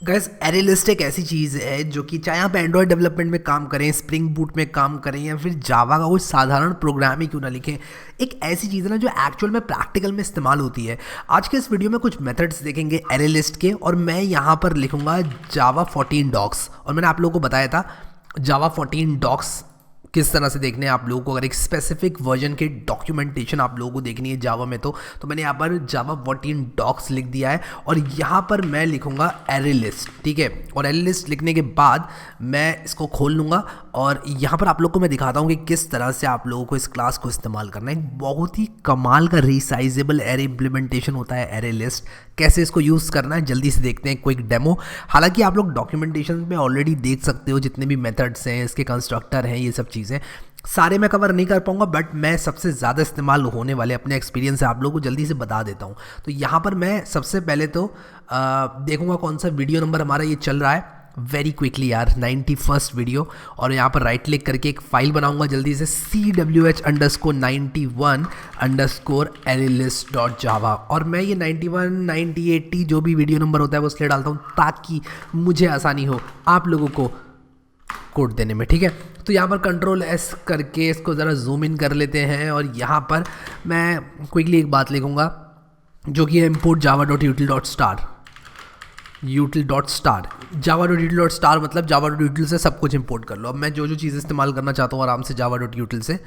Guys array list एक ऐसी चीज़ है जो कि चाहे आप एंड्रॉयड डेवलपमेंट में काम करें, स्प्रिंग बूट में काम करें या फिर जावा का कोई साधारण प्रोग्राम ही क्यों ना लिखें, एक ऐसी चीज़ है ना जो एक्चुअल में प्रैक्टिकल में इस्तेमाल होती है। आज के इस वीडियो में कुछ मेथड्स देखेंगे एरे लिस्ट के, और मैं यहाँ पर लिखूंगा जावा 14 डॉक्स। और मैंने आप लोगों को बताया था जावा 14 डॉक्स किस तरह से देखने हैं आप लोगों को। अगर एक स्पेसिफिक वर्जन के डॉक्यूमेंटेशन आप लोगों को देखनी है जावा में तो मैंने यहाँ पर जावा 14 डॉक्स लिख दिया है, और यहाँ पर मैं लिखूंगा एरे लिस्ट। ठीक है, और एरे लिस्ट लिखने के बाद मैं इसको खोल लूँगा और यहाँ पर आप लोग को मैं दिखाता हूँ कि किस तरह से आप लोगों को इस क्लास को इस्तेमाल करना है। एक बहुत ही कमाल का रिसाइजेबल एरे इम्प्लीमेंटेशन होता है एरे लिस्ट। कैसे इसको यूज़ करना है जल्दी से देखते हैं, क्विक डेमो। हालांकि आप लोग डॉक्यूमेंटेशन में ऑलरेडी देख सकते हो जितने भी मेथड्स हैं, इसके कंस्ट्रक्टर हैं, ये सब चीज़ें सारे मैं कवर नहीं कर पाऊंगा, बट मैं सबसे ज़्यादा इस्तेमाल होने वाले अपने एक्सपीरियंस से आप लोगों को जल्दी से बता देता हूँ। तो यहाँ पर मैं सबसे पहले तो देखूंगा कौन सा वीडियो नंबर हमारा ये चल रहा है। वेरी क्विकली यार 91st वीडियो, और यहाँ पर राइट क्लिक करके एक फाइल बनाऊंगा जल्दी से CWH_91_arraylist.java, और मैं ये 91, 90, 80 जो भी वीडियो नंबर होता है वो इसलिए डालता हूँ ताकि मुझे आसानी हो आप लोगों को कोड देने में। ठीक है, तो यहाँ पर Ctrl+S करके इसको ज़रा जूम इन कर लेते हैं, और यहाँ पर मैं क्विकली एक बात लिखूँगा जो कि है import java.util.star। util.star java.util.star मतलब java.util से सब कुछ इंपोर्ट कर लो। अब मैं जो जो चीज़ इस्तेमाल करना चाहता हूँ आराम से java.util से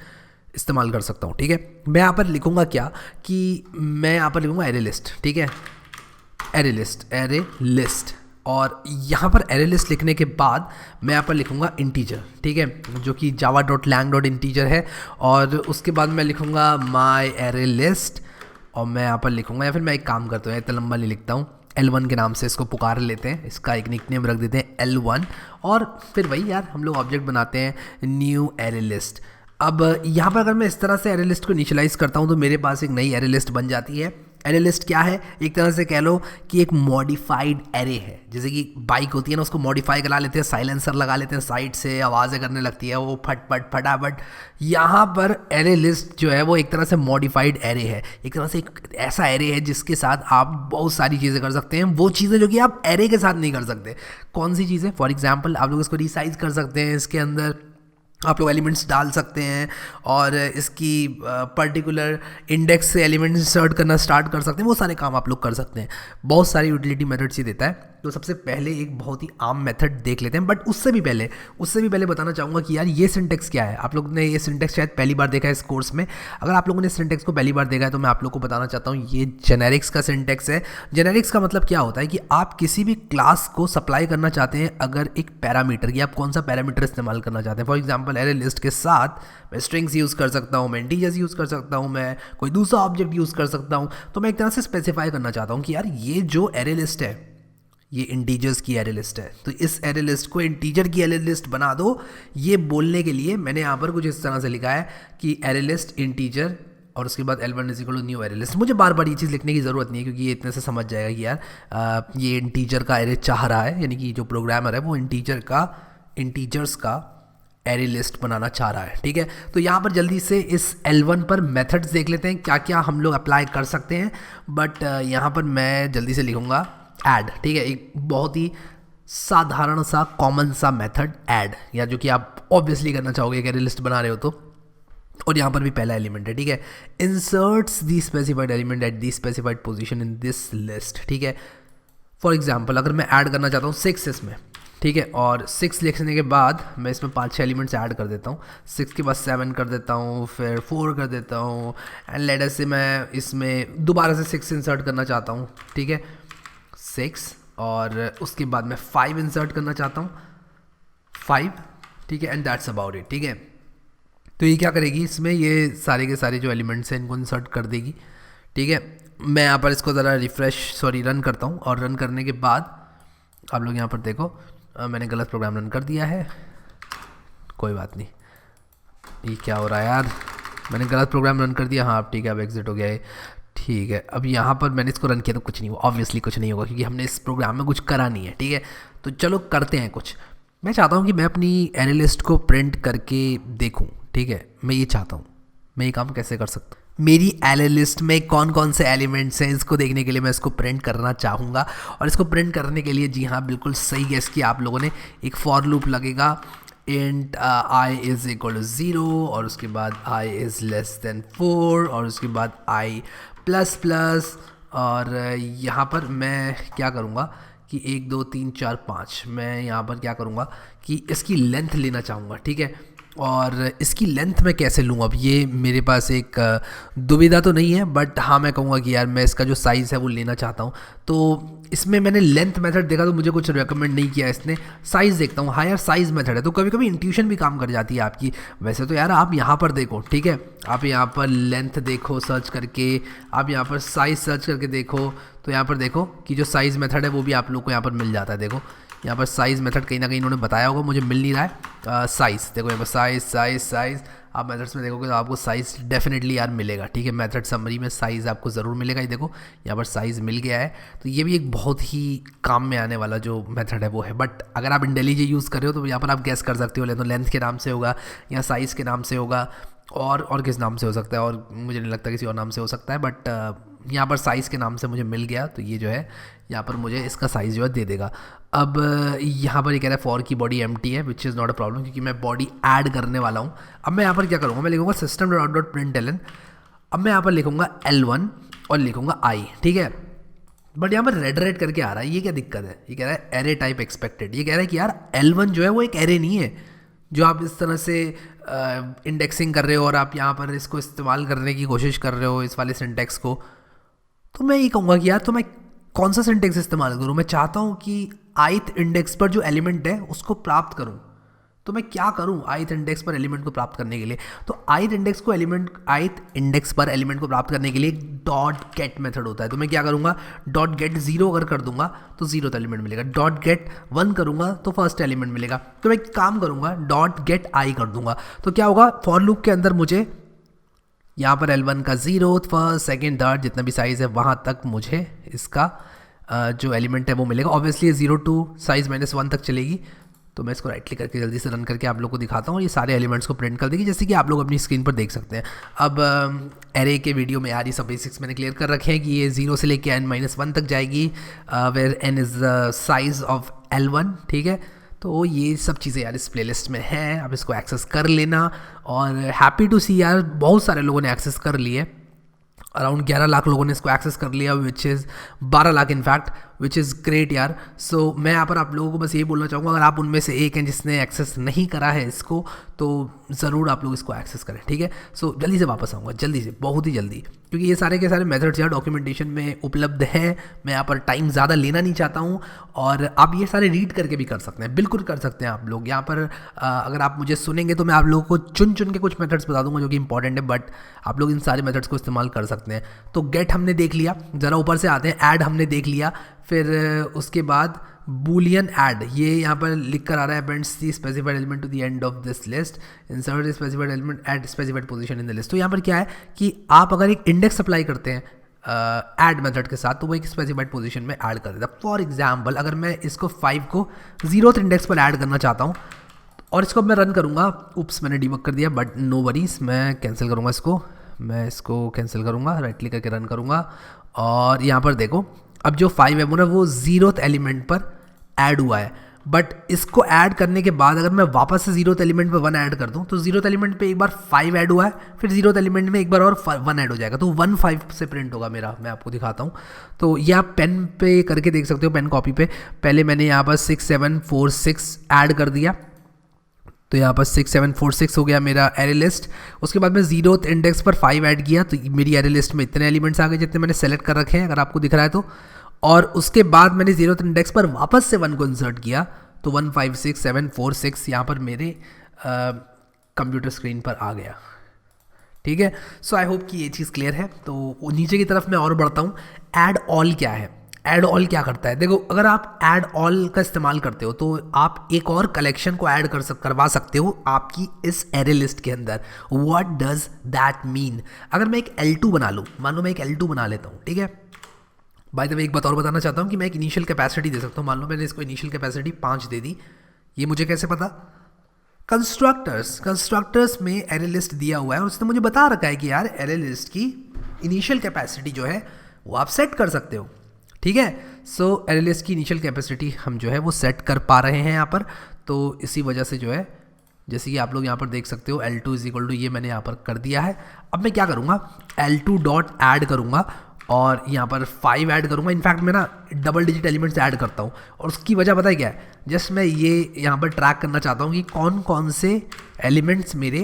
इस्तेमाल कर सकता हूँ। ठीक है, मैं यहाँ पर लिखूँगा क्या कि मैं यहाँ पर लिखूँगा एरे लिस्ट। ठीक है, एरे लिस्ट, और यहाँ पर एरे लिस्ट लिखने के बाद मैं यहाँ पर लिखूँगा इंटीजर। ठीक है, जो कि java.lang.integer है, और उसके बाद मैं लिखूँगा my array list, और मैं यहाँ पर लिखूँगा, या फिर मैं एक काम करता हूँ इतना लंबा नहीं लिखता हूँ, L1 के नाम से इसको पुकार लेते हैं, इसका एक निकनेम रख देते हैं L1, और फिर वही यार हम लोग ऑब्जेक्ट बनाते हैं न्यू एरे लिस्ट। अब यहाँ पर अगर मैं इस तरह से एरे लिस्ट को इनिशियलाइज़ करता हूँ तो मेरे पास एक नई एरे लिस्ट बन जाती है। एरे लिस्ट क्या है, एक तरह से कह लो कि एक मॉडिफाइड एरे है। जैसे कि बाइक होती है ना, उसको मॉडिफाई करा लेते हैं, साइलेंसर लगा लेते हैं, साइड से आवाज़ें करने लगती है वो फट फटाफट। यहाँ पर एरे लिस्ट जो है वो एक तरह से मॉडिफाइड एरे है, एक तरह से एक ऐसा एरे है जिसके साथ आप बहुत सारी चीज़ें कर सकते हैं, वो चीज़ें जो कि आप एरे के साथ नहीं कर सकते। कौन सी चीज़ें? फॉर एग्जाम्पल आप लोग इसको रिसाइज कर सकते हैं, इसके अंदर आप लोग एलिमेंट्स डाल सकते हैं, और इसकी पर्टिकुलर इंडेक्स से एलिमेंट्स इंसर्ट करना स्टार्ट कर सकते हैं। वो सारे काम आप लोग कर सकते हैं, बहुत सारी यूटिलिटी मेथड्स ही देता है। तो सबसे पहले एक बहुत ही आम मेथड देख लेते हैं, बट उससे भी पहले बताना चाहूँगा कि यार ये सिंटेक्स क्या है। आप लोग ने ये सिंटेक्स शायद पहली बार देखा है इस कोर्स में। अगर आप लोगों ने सिंटेक्स को पहली बार देखा है तो मैं आप लोग को बताना चाहता हूँ, ये जेनेरिक्स का सिंटेक्स है। जेनेरिक्स का मतलब क्या होता है कि आप किसी भी क्लास को सप्लाई करना चाहते हैं, अगर एक पैरामीटर की आप कौन सा पैरामीटर इस्तेमाल करना चाहते हैं। फॉर एग्जाम्पल एरे लिस्ट के साथ मैं स्ट्रिंग्स यूज़ कर सकता हूँ, मैं इंटीजर्स यूज़ कर सकता हूँ, मैं कोई दूसरा ऑब्जेक्ट यूज़ कर सकता हूँ। तो मैं एक तरह से स्पेसिफाई करना चाहता हूँ कि यार ये जो एरे लिस्ट है ये इंटीजर्स की एरे लिस्ट है, तो इस एरे लिस्ट को इंटीजर की एरे लिस्ट बना दो। ये बोलने के लिए मैंने यहाँ पर कुछ इस तरह से लिखा है कि एरे लिस्ट इंटीजर, और उसके बाद L1 = न्यू एरे लिस्ट। मुझे बार बार ये चीज़ लिखने की ज़रूरत नहीं है, क्योंकि ये इतने से समझ जाएगा कि यार ये इंटीजर का एरे चाह रहा है, यानी कि जो प्रोग्रामर है वो इंटीजर्स का एरे लिस्ट बनाना चाह रहा है। ठीक है, तो यहाँ पर जल्दी से इस L1 पर मेथड्स देख लेते हैं क्या क्या हम लोग अप्लाई कर सकते हैं। बट यहाँ पर मैं जल्दी से लिखूँगा ऐड। ठीक है, एक बहुत ही साधारण सा कॉमन सा मेथड ऐड, या जो कि आप ऑब्वियसली करना चाहोगे एक एरे लिस्ट बना रहे हो तो। और यहाँ पर भी पहला एलिमेंट है। ठीक है, inserts the specified element at the specified position in this list. ठीक है, फॉर एग्जांपल अगर मैं ऐड करना चाहता हूँ 6 इसमें, ठीक है, और 6 लिखने के बाद मैं इसमें 5-6 एलिमेंट्स ऐड कर देता हूँ। 6 के बाद 7 कर देता हूँ, फिर 4 कर देता हूँ, एंड लेटर से मैं इसमें दोबारा से 6 इंसर्ट करना चाहता हूँ। ठीक है, 6, और उसके बाद मैं 5 इंसर्ट करना चाहता हूँ, 5। ठीक है, एंड दैट्स अबाउट इट। ठीक है, तो ये क्या करेगी, इसमें ये सारे के सारे जो एलिमेंट्स हैं इनको इंसर्ट कर देगी। ठीक है, मैं यहाँ पर इसको ज़रा रन करता हूँ, और रन करने के बाद आप लोग यहाँ पर देखो मैंने गलत प्रोग्राम रन कर दिया है। कोई बात नहीं, ये क्या हो रहा है यार, मैंने गलत प्रोग्राम रन कर दिया। हाँ अब ठीक है, अब एग्जिट हो गया है। ठीक है, अब यहाँ पर मैंने इसको रन किया तो कुछ नहीं हुआ, ऑब्वियसली कुछ नहीं होगा, क्योंकि हमने इस प्रोग्राम में कुछ करा नहीं है। ठीक है, तो चलो करते हैं कुछ। मैं चाहता हूँ कि मैं अपनी एरे लिस्ट को प्रिंट करके देखूँ। ठीक है, मैं ये चाहता हूँ, मैं ये काम कैसे कर सकता हूँ। मेरी एरे लिस्ट में कौन कौन से एलिमेंट्स हैं इसको देखने के लिए मैं इसको प्रिंट करना चाहूँगा। और इसको प्रिंट करने के लिए जी हाँ बिल्कुल सही गेस किया आप लोगों ने, एक फॉर लूप लगेगा int I is equal to 0 और उसके बाद आई इज़ लेस देन 4 और उसके बाद आई प्लस प्लस। और यहाँ पर मैं क्या करूँगा कि 1 2 3 4 5 मैं यहाँ पर क्या करूँगा कि इसकी लेंथ लेना चाहूँगा, ठीक है। और इसकी लेंथ मैं कैसे लूँ, अब ये मेरे पास एक दुविधा तो नहीं है, बट हाँ मैं कहूँगा कि यार मैं इसका जो साइज़ है वो लेना चाहता हूँ। तो इसमें मैंने लेंथ मेथड देखा तो मुझे कुछ रेकमेंड नहीं किया इसने, साइज़ देखता हूँ। हाँ यार साइज़ मेथड है तो कभी कभी इंट्यूशन भी काम कर जाती है आपकी। वैसे तो यार आप यहाँ पर देखो, ठीक है, आप यहाँ पर लेंथ देखो सर्च करके, आप यहाँ पर साइज़ सर्च करके देखो, तो यहाँ पर देखो कि जो साइज़ मेथड है वो भी आप लोग को यहाँ पर मिल जाता है। देखो यहाँ पर साइज़ मेथड कहीं ना कहीं इन्होंने बताया होगा, मुझे मिल नहीं रहा है। साइज़ देखो यहाँ पर साइज़ आप मेथड्स में देखोगे तो आपको साइज़ डेफिनेटली यार मिलेगा, ठीक है। मेथड समरी में साइज़ आपको ज़रूर मिलेगा। ये देखो यहाँ पर साइज़ मिल गया है, तो ये भी एक बहुत ही काम में आने वाला जो मेथड है वो है। बट अगर आप इंटेलिजे यूज़ कर रहे हो तो यहाँ पर आप गैस कर सकते हो, तो लेंथ के नाम से होगा या साइज़ के नाम से होगा और किस नाम से हो सकता है, और मुझे नहीं लगता किसी और नाम से हो सकता है। बट यहाँ पर साइज़ के नाम से मुझे मिल गया, तो ये जो है यहाँ पर मुझे इसका साइज़ जो है दे देगा। अब यहाँ पर ये कह रहा है फॉर की बॉडी एम्प्टी है, which is not a problem क्योंकि मैं बॉडी ऐड करने वाला हूँ। अब मैं यहाँ पर क्या करूँगा, मैं लिखूँगा system dot dot println. अब मैं यहाँ पर लिखूँगा L1 और लिखूँगा I, ठीक है। बट यहाँ पर रेड करके आ रहा है, ये क्या दिक्कत है। ये कह रहा है एरे टाइप एक्सपेक्टेड। ये कह रहा है कि यार L1 जो है वो एक एरे नहीं है जो आप इस तरह से इंडेक्सिंग कर रहे हो और आप यहाँ पर इसको इस्तेमाल करने की कोशिश कर रहे हो इस वाले सिंटेक्स को। तो मैं ये कहूँगा कि यार तो मैं कौन सा सिंटेक्स इस्तेमाल करूँ। मैं चाहता हूँ कि ith इंडेक्स पर जो एलिमेंट है उसको प्राप्त करूँ, तो मैं क्या करूँ ith इंडेक्स पर एलिमेंट को प्राप्त करने के लिए। तो ith इंडेक्स पर एलिमेंट को प्राप्त करने के लिए डॉट गेट मेथड होता है। तो मैं क्या करूँगा, डॉट गेट 0 अगर कर दूंगा तो 0th एलिमेंट मिलेगा, डॉट गेट 1 करूँगा तो फर्स्ट एलिमेंट मिलेगा। तो मैं एक काम करूँगा डॉट गेट I कर दूंगा, तो क्या होगा फॉर लूप के अंदर मुझे यहाँ पर L1 का 0 फर्स्ट सेकेंड थर्ड जितना भी साइज़ है वहाँ तक मुझे इसका जो एलिमेंट है वो मिलेगा। ऑब्वियसली 0 to साइज़ -1 तक चलेगी। तो मैं इसको राइट क्लिक करके जल्दी से रन करके आप लोग को दिखाता हूँ, और ये सारे एलिमेंट्स को प्रिंट कर देगी जैसे कि आप लोग अपनी स्क्रीन पर देख सकते हैं। अब एरे के वीडियो में यार ये सब बेसिक्स मैंने क्लियर कर रखे हैं कि ये 0 से लेके n-1 तक जाएगी, where n is the size of L1, ठीक है। तो ये सब चीज़ें यार इस प्लेलिस्ट में हैं, आप इसको एक्सेस कर लेना। और हैप्पी टू सी यार बहुत सारे लोगों ने एक्सेस कर लिए, अराउंड 11 लाख लोगों ने इसको एक्सेस कर लिया, which is 12 lakh in fact, which is great यार। सो मैं यहाँ पर आप लोगों को बस ये बोलना चाहूँगा, अगर आप उनमें से एक हैं जिसने एक्सेस नहीं करा है इसको, तो ज़रूर आप लोग इसको एक्सेस करें, ठीक है। सो जल्दी से वापस आऊँगा, जल्दी से, बहुत ही जल्दी, क्योंकि ये सारे के सारे मेथड्स यार डॉक्यूमेंटेशन में उपलब्ध हैं। मैं यहाँ पर टाइम ज़्यादा लेना नहीं चाहता हूँ, और आप ये सारे रीड करके भी कर सकते हैं, बिल्कुल कर सकते हैं आप लोग। यहाँ पर अगर आप मुझे सुनेंगे तो मैं आप लोगों को चुन के कुछ मेथड्स बता दूंगा जो कि इंपॉर्टेंट है, बट आप लोग इन सारे मेथड्स को इस्तेमाल कर सकते हैं। तो गेट हमने देख लिया, ज़रा ऊपर से आते हैं, ऐड हमने देख लिया, फिर उसके बाद बूलियन ऐड, ये यहाँ पर लिख कर आ रहा है appends the specified element to the end of this list, insert specified element at specified position in the list. तो यहाँ पर क्या है कि आप अगर एक इंडेक्स अप्लाई करते हैं ऐड मेथड के साथ तो वो एक स्पेसिफाइड पोजीशन में ऐड कर देता है। फॉर एग्जांपल अगर मैं इसको 5 को 0th इंडेक्स पर ऐड करना चाहता हूँ और इसको मैं रन करूँगा, उप्स मैंने डिबग कर दिया, बट नो वरीज, मैं कैंसिल करूँगा इसको, मैं इसको कैंसिल करूँगा, राइट क्लिक करके रन करूँगा। और यहाँ पर देखो अब जो 5 है वो ना वो 0th एलिमेंट पर ऐड हुआ है, बट इसको ऐड करने के बाद अगर मैं वापस से 0th एलिमेंट पर 1 ऐड कर दूं तो 0th एलिमेंट पे एक बार 5 ऐड हुआ है, फिर 0th एलिमेंट में एक बार और 1 ऐड हो जाएगा, तो 1 5 से प्रिंट होगा मेरा। मैं आपको दिखाता हूं, तो ये आप पेन पे करके देख सकते हो, पेन कॉपी पे। पहले मैंने यहाँ पर 6 7 4 6 ऐड कर दिया, तो यहाँ पर 6 7 4 6 हो गया मेरा एरे लिस्ट। उसके बाद मैं 0th इंडेक्स पर 5 ऐड किया, तो मेरी एरे लिस्ट में इतने एलिमेंट्स आ गए जितने मैंने सेलेक्ट कर रखे हैं, अगर आपको दिख रहा है तो। और उसके बाद मैंने 0th इंडेक्स पर वापस से 1 को इंसर्ट किया, तो 1 5 6 7 4 6 यहाँ पर मेरे कंप्यूटर स्क्रीन पर आ गया, ठीक है। सो आई होप कि ये चीज़ क्लियर है। तो नीचे की तरफ मैं और बढ़ता हूँ। ऐड ऑल क्या है, ऐड ऑल क्या करता है, देखो अगर आप ऐड ऑल का इस्तेमाल करते हो तो आप एक और कलेक्शन को ऐड करवा सकते हो आपकी इस एरे लिस्ट के अंदर। व्हाट डज दैट मीन, अगर मैं एक L2 बना लूँ, मान लो मैं एक L2 बना लेता हूँ, ठीक है। बाय द वे एक बात और बताना चाहता हूँ कि मैं एक इनिशियल कैपेसिटी दे सकता हूँ, मान लो मैंने इसको इनिशियल कैपेसिटी 5 दे दी। ये मुझे कैसे पता, कंस्ट्रक्टर्स में एरे लिस्ट दिया हुआ है और उसने मुझे बता रखा है कि यार एरे लिस्ट की इनिशियल कैपेसिटी जो है वो आप सेट कर सकते हो, ठीक है। सो एरे लिस्ट की इनिशियल कैपेसिटी हम जो है वो सेट कर पा रहे हैं यहाँ पर। तो इसी वजह से जो है, जैसे कि आप लोग यहाँ पर देख सकते हो L2 इज इक्वल टू ये मैंने यहाँ पर कर दिया है। अब मैं क्या करूँगा, L2 डॉट ऐड करूँगा और यहाँ पर 5 ऐड करूँगा। इनफैक्ट मैं ना डबल डिजिट एलिमेंट्स ऐड करता हूँ और उसकी वजह पता है क्या है, जस्ट मैं ये यहाँ पर ट्रैक करना चाहता हूँ कि कौन कौन से एलिमेंट्स मेरे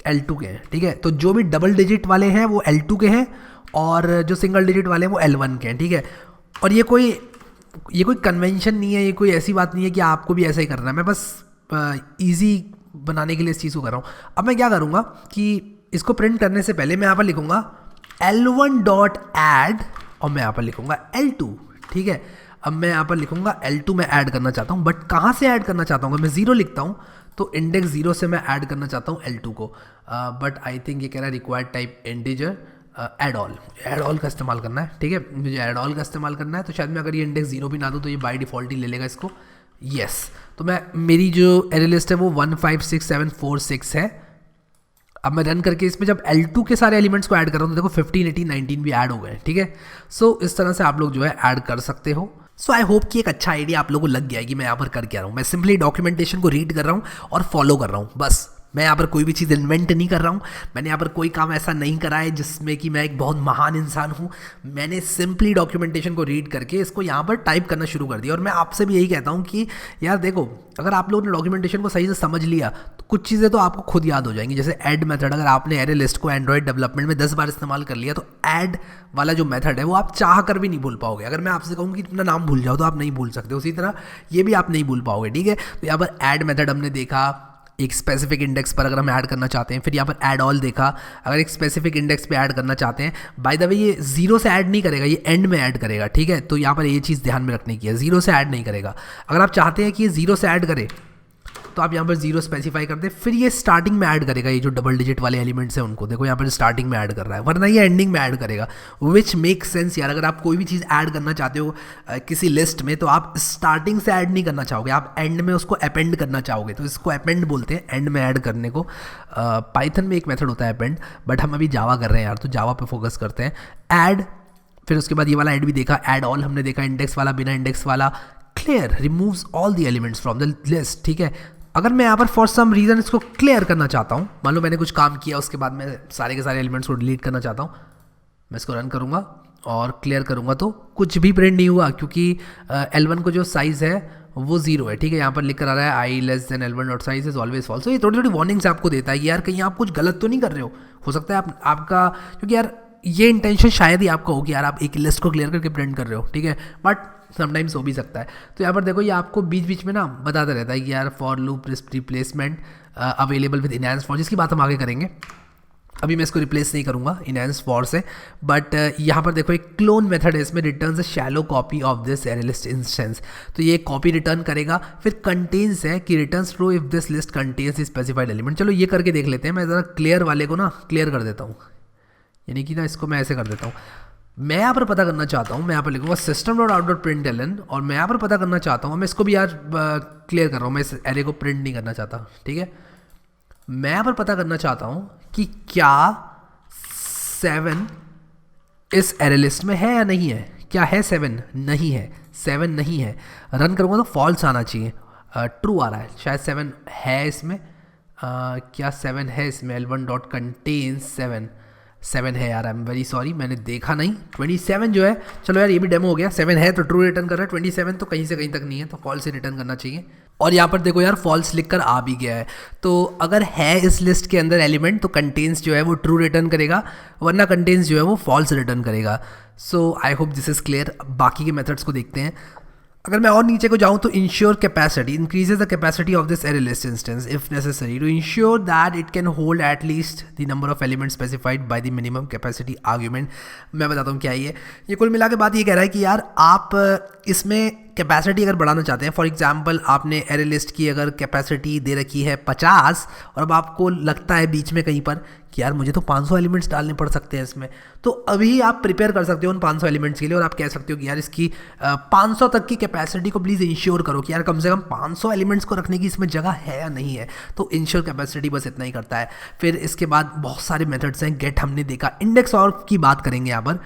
L2 के हैं, ठीक है। तो जो भी डबल डिजिट वाले हैं वो L2 के हैं और जो सिंगल डिजिट वाले हैं वो L1 के हैं, ठीक है। और ये कोई कन्वेंशन नहीं है, ये कोई ऐसी बात नहीं है कि आपको भी ऐसा ही करना है। मैं बस ईजी बनाने के लिए इस चीज़ को कर रहा हूँ। अब मैं क्या करूँगा कि इसको प्रिंट करने से पहले मैं यहाँ पर लिखूँगा L1 डॉट ऐड और मैं यहाँ पर लिखूँगा L2, ठीक है। अब मैं यहाँ पर लिखूँगा L2 में ऐड करना चाहता हूँ, बट कहाँ से ऐड करना चाहता हूँ, मैं 0 लिखता हूँ तो इंडेक्स 0 से मैं ऐड करना चाहता हूँ L2 को। बट आई थिंक ये कह रहा है required type integer add all का इस्तेमाल करना है, ठीक है। मुझे एड ऑल का इस्तेमाल करना है, तो शायद मैं अगर ये इंडेक्स 0 भी ना दूँ तो ये बाय डिफ़ॉल्ट ही ले लेगा इसको, यस। तो मैं मेरी जो एरे लिस्ट है वो 1 5 6 7 4 6 है। अब मैं रन करके इसमें जब L2 के सारे एलिमेंट्स को ऐड कर रहा हूँ तो देखो 15 18 19 भी ऐड हो गए, ठीक है। सो इस तरह से आप लोग जो है ऐड कर सकते हो। सो आई होप कि एक अच्छा आइडिया आप लोगों को लग गया है कि मैं यहाँ पर कर क्या रहा हूँ। मैं सिंपली डॉक्यूमेंटेशन को रीड कर रहा हूँ और फॉलो कर रहा हूँ, बस। मैं यहाँ पर कोई भी चीज़ इन्वेंट नहीं कर रहा हूँ, मैंने यहाँ पर कोई काम ऐसा नहीं करा है जिसमें कि मैं एक बहुत महान इंसान हूँ। मैंने सिंपली डॉक्यूमेंटेशन को रीड करके इसको यहाँ पर टाइप करना शुरू कर दिया। और मैं आपसे भी यही कहता हूँ कि यार देखो, अगर आप लोगों ने डॉक्यूमेंटेशन को सही से समझ लिया तो कुछ चीज़ें तो आपको खुद याद हो जाएंगी। जैसे ऐड मेथड, अगर आपने एरे लिस्ट को एंड्रॉइड डेवलपमेंट में 10 बार इस्तेमाल कर लिया तो ऐड वाला जो मेथड है वो आप चाह कर भी नहीं भूल पाओगे। अगर मैं आपसे कहूँ कि अपना नाम भूल जाओ तो आप नहीं भूल सकते, उसी तरह ये भी आप नहीं भूल पाओगे, ठीक है। तो यहाँ पर ऐड मेथड हमने देखा, एक स्पेसिफिक इंडेक्स पर अगर हम ऐड करना चाहते हैं। फिर यहाँ पर ऐड ऑल देखा, अगर एक स्पेसिफिक इंडेक्स पे ऐड करना चाहते हैं। बाय द वे ये 0 से ऐड नहीं करेगा, ये एंड में ऐड करेगा, ठीक है। तो यहाँ पर ये चीज़ ध्यान में रखने की है, 0 से ऐड नहीं करेगा। अगर आप चाहते हैं कि ये 0 से ऐड करे तो आप यहाँ पर 0 स्पेसिफाई करते हैं, फिर ये स्टार्टिंग में ऐड करेगा। ये जो डबल डिजिट वाले एलिमेंट्स हैं उनको देखो यहाँ पर स्टार्टिंग में ऐड कर रहा है, वरना ये एंडिंग में ऐड करेगा, विच मेक सेंस यार। अगर आप कोई भी चीज़ ऐड करना चाहते हो किसी लिस्ट में तो आप स्टार्टिंग से ऐड नहीं करना चाहोगे, आप एंड में उसको अपेंड करना चाहोगे। तो इसको अपेंड बोलते हैं, एंड में ऐड करने को। पाइथन में एक मेथड होता है अपेंड, बट हम अभी जावा कर रहे हैं यार, तो जावा पे फोकस करते हैं। ऐड, फिर उसके बाद ये वाला ऐड भी देखा, ऐड ऑल हमने देखा, इंडेक्स वाला, बिना इंडेक्स वाला। Clear removes all the elements from the list, ठीक है। अगर मैं यहाँ पर फॉर सम रीज़न इसको क्लियर करना चाहता हूँ, मान लो मैंने कुछ काम किया उसके बाद मैं सारे के सारे एलिमेंट्स को डिलीट करना चाहता हूँ, मैं इसको रन करूँगा और क्लियर करूँगा तो कुछ भी प्रिंट नहीं हुआ, क्योंकि L1 को जो साइज़ है वो 0 है, ठीक है। यहाँ पर लिख कर आ रहा है I less than L1 dot size is always false. तो ये थोड़ी थोड़ी वार्निंग्स आपको देता है कि यार कहीं आप कुछ गलत तो नहीं कर रहे हो सकता है आपका, क्योंकि यार ये इंटेंशन शायद ही आपका हो कि यार आप एक लिस्ट को क्लियर करके प्रिंट कर रहे हो, ठीक है, बट समटाइम्स हो भी सकता है। तो यहाँ पर देखो ये आपको बीच बीच में ना बताता रहता है कि यार for loop replacement available with enhance for, जिसकी बात हम आगे करेंगे। अभी मैं इसको रिप्लेस नहीं करूँगा इनहैंस फॉर से, बट यहाँ पर देखो एक क्लोन मेथड है, इसमें returns a shallow copy of this array list instance. तो ये कॉपी रिटर्न करेगा। फिर कंटेन्स है कि returns true if this list contains specified element. चलो ये करके देख लेते हैं। मैं ज़रा क्लियर वाले को ना क्लियर कर देता हूँ, यानी कि ना इसको मैं ऐसे कर देता हूँ। मैं यहाँ पर पता करना चाहता हूँ, मैं यहाँ पर लिखूँगा system dot out dot println, और मैं यहाँ पर पता करना चाहता हूँ, मैं इसको भी यार क्लियर कर रहा हूँ, मैं इस एरे को प्रिंट नहीं करना चाहता, ठीक है। मैं यहाँ पर पता करना चाहता हूँ कि क्या 7 इस एरे लिस्ट में है या नहीं है। क्या है 7? नहीं है, 7 नहीं है। रन करूँगा तो फॉल्स आना चाहिए, ट्रू आ रहा है। शायद 7 है इसमें, क्या 7 है इसमें? L1 डॉट कंटेन्स 7 है यार, आई एम वेरी सॉरी, मैंने देखा नहीं। 27 जो है, चलो यार ये भी डेमो हो गया। 7 है तो ट्रू रिटर्न कर रहा है, 27 तो कहीं से कहीं तक नहीं है, तो फॉल्स ही रिटर्न करना चाहिए। और यहाँ पर देखो यार फॉल्स लिखकर आ भी गया है। तो अगर है इस लिस्ट के अंदर एलिमेंट तो कंटेन्स जो है वो ट्रू रिटर्न करेगा, वरना कंटेन्स जो है वो फॉल्स रिटर्न करेगा। So I hope this is clear. बाकी के मेथड्स को देखते हैं। अगर मैं और नीचे को जाऊँ तो ensure capacity increases the capacity of this array list instance if necessary to ensure that it can hold at least the number of elements specified by the minimum capacity argument. मैं बताता हूँ क्या है ये कुल मिला के बात ये कह रहा है कि यार आप इसमें कैपेसिटी अगर बढ़ाना चाहते हैं, फॉर एग्जांपल आपने एरे लिस्ट की अगर कैपेसिटी दे रखी है 50 और अब आपको लगता है बीच में कहीं पर कि यार मुझे तो 500 एलिमेंट्स डालने पड़ सकते हैं इसमें, तो अभी आप प्रिपेयर कर सकते हो उन 500 एलिमेंट्स के लिए और आप कह सकते हो कि यार इसकी 500 तक की कैपेसिटी को प्लीज़ इंश्योर करो कि यार कम से कम 500 एलिमेंट्स को रखने की इसमें जगह है या नहीं है। तो इंश्योर कैपेसिटी बस इतना ही करता है। फिर इसके बाद बहुत सारे मेथड्स हैं। गेट हमने देखा, इंडेक्स ऑफ की बात करेंगे यहाँ पर।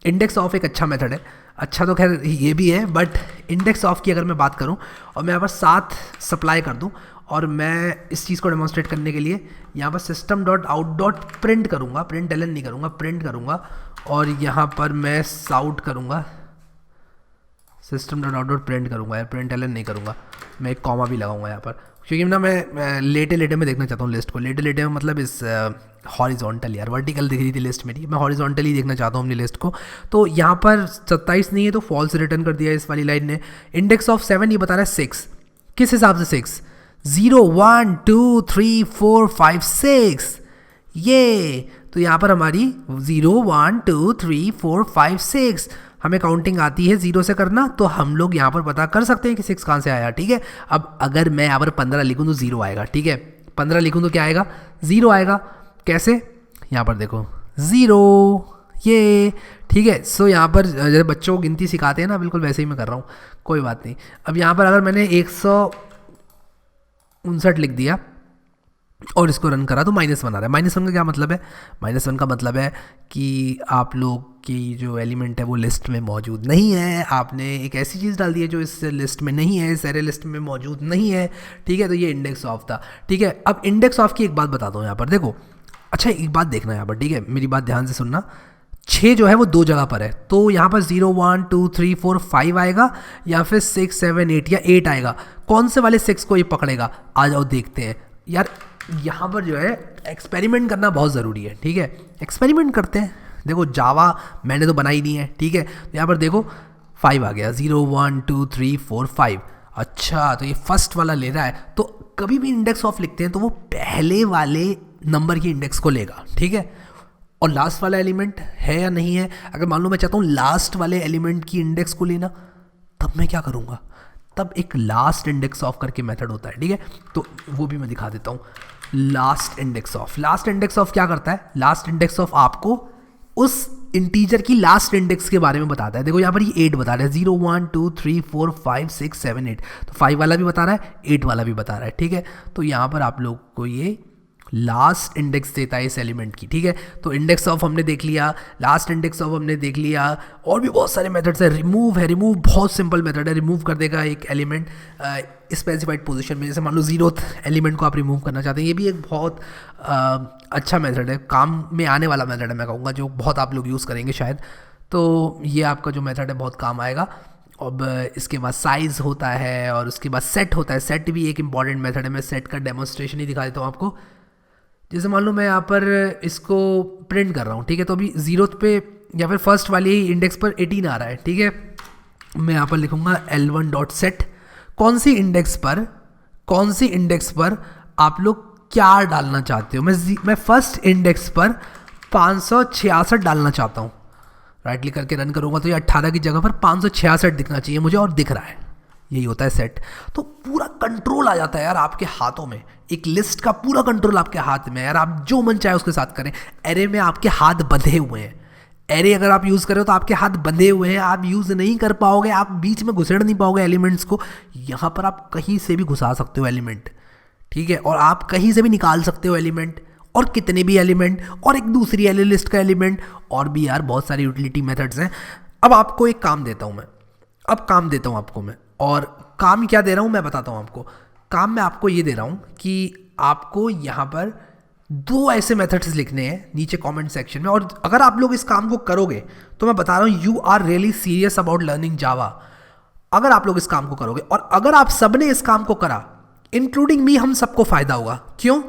इंडेक्स ऑफ एक अच्छा मेथड है, अच्छा तो खैर ये भी है, बट इंडेक्स ऑफ की अगर मैं बात करूं और मैं यहाँ पर 7 सप्लाई कर दूं और मैं इस चीज़ को डेमोन्स्ट्रेट करने के लिए यहाँ पर system.out.print करूँगा, प्रिंट एलन नहीं करूँगा, प्रिंट करूँगा और यहाँ पर मैं साउट करूँगा, system.out.print करूँगा, यार प्रिंट एलन नहीं करूँगा, मैं एक कॉमा भी लगाऊंगा यहाँ पर, क्योंकि ना मैं लेटे लेटे में देखना चाहता हूँ लिस्ट को। लेटे लेटे में मतलब इस हॉरिजॉन्टल, यार वर्टिकल दिख रही थी लिस्ट मेरी, मैं हॉरिजॉन्टली देखना चाहता हूँ अपनी लिस्ट को। तो यहाँ पर 27 नहीं है तो फॉल्स रिटर्न कर दिया इस वाली लाइन ने। इंडेक्स ऑफ 7 ये बता रहा है 6, किस हिसाब से 6? 0 1 2 3 4 5 6, ये तो यहाँ पर हमारी 0 1 2 3 4 5 6 हमें काउंटिंग आती है 0 से करना, तो हम लोग यहाँ पर पता कर सकते हैं कि 6 कहाँ से आया। ठीक है, अब अगर मैं यहाँ पर 15 लिखूँ तो 0 आएगा। ठीक है, 15 लिखूँ तो क्या आएगा? 0 आएगा। कैसे? यहाँ पर देखो 0, ये ठीक है। सो यहाँ पर जैसे बच्चों को गिनती सिखाते हैं ना, बिल्कुल वैसे ही मैं कर रहा हूँ, कोई बात नहीं। अब यहाँ पर अगर मैंने 159 लिख दिया और इसको रन करा तो -1 आ रहा है। -1 का क्या मतलब है? -1 का मतलब है कि आप लोग की जो एलिमेंट है वो लिस्ट में मौजूद नहीं है, आपने एक ऐसी चीज़ डाल दी है जो इस लिस्ट में नहीं है, इस एरे लिस्ट में मौजूद नहीं है। ठीक है, तो ये इंडेक्स ऑफ था। ठीक है, अब इंडेक्स ऑफ की एक बात बताता हूँ यहाँ पर, देखो अच्छा एक बात देखना यहाँ पर, ठीक है मेरी बात ध्यान से सुनना। 6 जो है वो 2 जगह पर है, तो यहाँ पर 0 1 2 3 4 5 आएगा या फिर 6 7 8 या 8 आएगा। कौन से वाले 6 को ये पकड़ेगा? आ जाओ देखते हैं। यार यहाँ पर जो है एक्सपेरिमेंट करना बहुत ज़रूरी है। ठीक है, एक्सपेरिमेंट करते हैं। देखो जावा मैंने तो बनाई नहीं है, ठीक है, तो यहाँ पर देखो 5 आ गया, 0 1 2 3 4 5। अच्छा, तो ये फर्स्ट वाला ले रहा है, तो कभी भी इंडेक्स ऑफ लिखते हैं तो वो पहले वाले नंबर की इंडेक्स को लेगा। ठीक है, और लास्ट वाला एलिमेंट है या नहीं है, अगर मान लो मैं चाहता हूँ लास्ट वाले एलिमेंट की इंडेक्स को लेना, तब मैं क्या करूँगा? तब एक लास्ट इंडेक्स ऑफ करके मेथड होता है। ठीक है, तो वो भी मैं दिखा देता हूँ। Last index of, last index of क्या करता है? लास्ट इंडेक्स ऑफ आपको उस इंटीजर की लास्ट इंडेक्स के बारे में बताता है। देखो यहाँ पर ये 8 बता रहा है, 0 1 2 3 4 5 6 7 8, तो 5 वाला भी बता रहा है, 8 वाला भी बता रहा है। ठीक है, तो यहाँ पर आप लोग को ये लास्ट इंडेक्स देता है इस एलिमेंट की। ठीक है, तो इंडेक्स ऑफ हमने देख लिया, लास्ट इंडेक्स ऑफ हमने देख लिया, और भी बहुत सारे मेथड्स है। रिमूव है, रिमूव बहुत सिंपल मेथड है, रिमूव कर देगा एक एलिमेंट स्पेसिफाइड पोजीशन में। जैसे मान लो 0th एलिमेंट को आप रिमूव करना चाहते हैं, ये भी एक बहुत अच्छा मेथड है, काम में आने वाला मेथड है मैं कहूँगा, जो बहुत आप लोग यूज़ करेंगे शायद। तो ये आपका जो मेथड है बहुत काम आएगा। अब इसके बाद साइज़ होता है और उसके बाद सेट होता है। सेट भी एक इंपॉर्टेंट मेथड है, मैं सेट का डेमोन्स्ट्रेशन ही दिखा देता हूँ आपको। जैसे मान लो मैं यहाँ पर इसको प्रिंट कर रहा हूँ, ठीक है, तो अभी 0th पे या फिर फर्स्ट वाले ही इंडेक्स पर 18 आ रहा है। ठीक है, मैं यहाँ पर लिखूँगा L1.set, कौन सी इंडेक्स पर आप लोग क्या डालना चाहते हो। मैं फर्स्ट इंडेक्स पर 566 डालना चाहता हूँ। राइट क्लिक करके रन करूँगा तो ये 18 की जगह पर 566 दिखना चाहिए मुझे, और दिख रहा है। यही होता है सेट। तो पूरा कंट्रोल आ जाता है यार आपके हाथों में, एक लिस्ट का पूरा कंट्रोल आपके हाथ में है यार, आप जो मन चाहे उसके साथ करें। एरे में आपके हाथ बंधे हुए हैं, एरे अगर आप यूज़ करें तो आपके हाथ बंधे हुए हैं, आप यूज़ नहीं कर पाओगे, आप बीच में घुसेड़ नहीं पाओगे एलिमेंट्स को। यहाँ पर आप कहीं से भी घुसा सकते हो एलिमेंट, ठीक है, और आप कहीं से भी निकाल सकते हो एलिमेंट, और कितने भी एलिमेंट, और एक दूसरी एरे लिस्ट का एलिमेंट, और भी यार बहुत सारी यूटिलिटी मेथड्स हैं। अब आपको एक काम देता हूँ मैं, आपको मैं, और काम क्या दे रहा हूँ मैं बताता हूँ आपको। काम मैं आपको ये दे रहा हूँ कि आपको यहाँ पर 2 ऐसे मेथड्स लिखने हैं नीचे कमेंट सेक्शन में, और अगर आप लोग इस काम को करोगे तो मैं बता रहा हूँ you are really serious about learning Java. अगर आप लोग इस काम को करोगे, और अगर आप सबने इस काम को करा इंक्लूडिंग मी, हम सबको फायदा होगा। क्यों?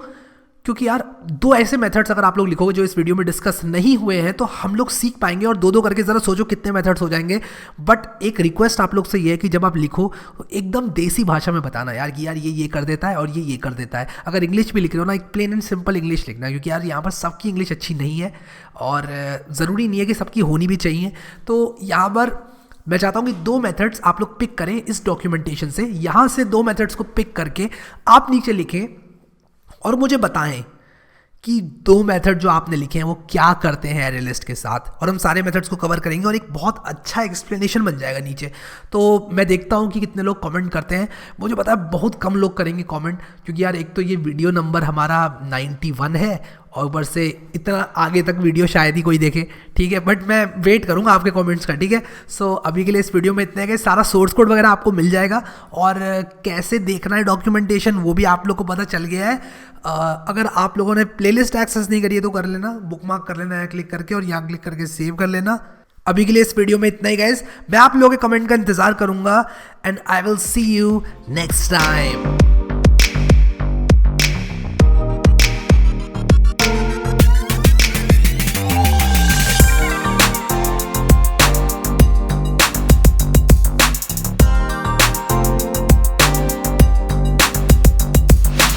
क्योंकि यार 2 ऐसे मेथड्स अगर आप लोग लिखोगे जो इस वीडियो में डिस्कस नहीं हुए हैं, तो हम लोग सीख पाएंगे, और 2-2 करके ज़रा सोचो कितने मेथड्स हो जाएंगे। बट एक रिक्वेस्ट आप लोग से ये है कि जब आप लिखो तो एकदम देसी भाषा में बताना यार कि यार ये कर देता है और ये कर देता है। अगर इंग्लिश भी लिख रहे हो ना, एक प्लेन एंड सिंपल इंग्लिश लिखना, क्योंकि यार यहाँ पर सबकी इंग्लिश अच्छी नहीं है, और ज़रूरी नहीं है कि सबकी होनी भी चाहिए। तो यहाँ पर मैं चाहता हूँ कि 2 मेथड्स आप लोग पिक करें इस डॉक्यूमेंटेशन से। यहाँ से 2 मेथड्स को पिक करके आप नीचे लिखें और मुझे बताएं कि 2 मेथड जो आपने लिखे हैं वो क्या करते हैं एरे लिस्ट के साथ, और हम सारे मेथड्स को कवर करेंगे और एक बहुत अच्छा एक्सप्लेनेशन बन जाएगा नीचे। तो मैं देखता हूँ कि कितने लोग कमेंट करते हैं। मुझे पता है बहुत कम लोग करेंगे कमेंट, क्योंकि यार एक तो ये वीडियो नंबर हमारा 91 है और ऊपर से इतना आगे तक वीडियो शायद ही कोई देखे, ठीक है। बट मैं वेट करूँगा आपके कमेंट्स का, ठीक है। सो अभी के लिए इस वीडियो में इतना है कि सारा सोर्स कोड वगैरह आपको मिल जाएगा और कैसे देखना है डॉक्यूमेंटेशन वो भी आप लोग को पता चल गया है। अगर आप लोगों ने प्लेलिस्ट एक्सेस नहीं करी है तो कर लेना, बुकमार्क कर लेना है क्लिक करके और यहाँ क्लिक करके सेव कर लेना। अभी के लिए इस वीडियो में इतना ही गाइस, मैं आप लोगों के कमेंट का इंतजार करूंगा and I will see you next time.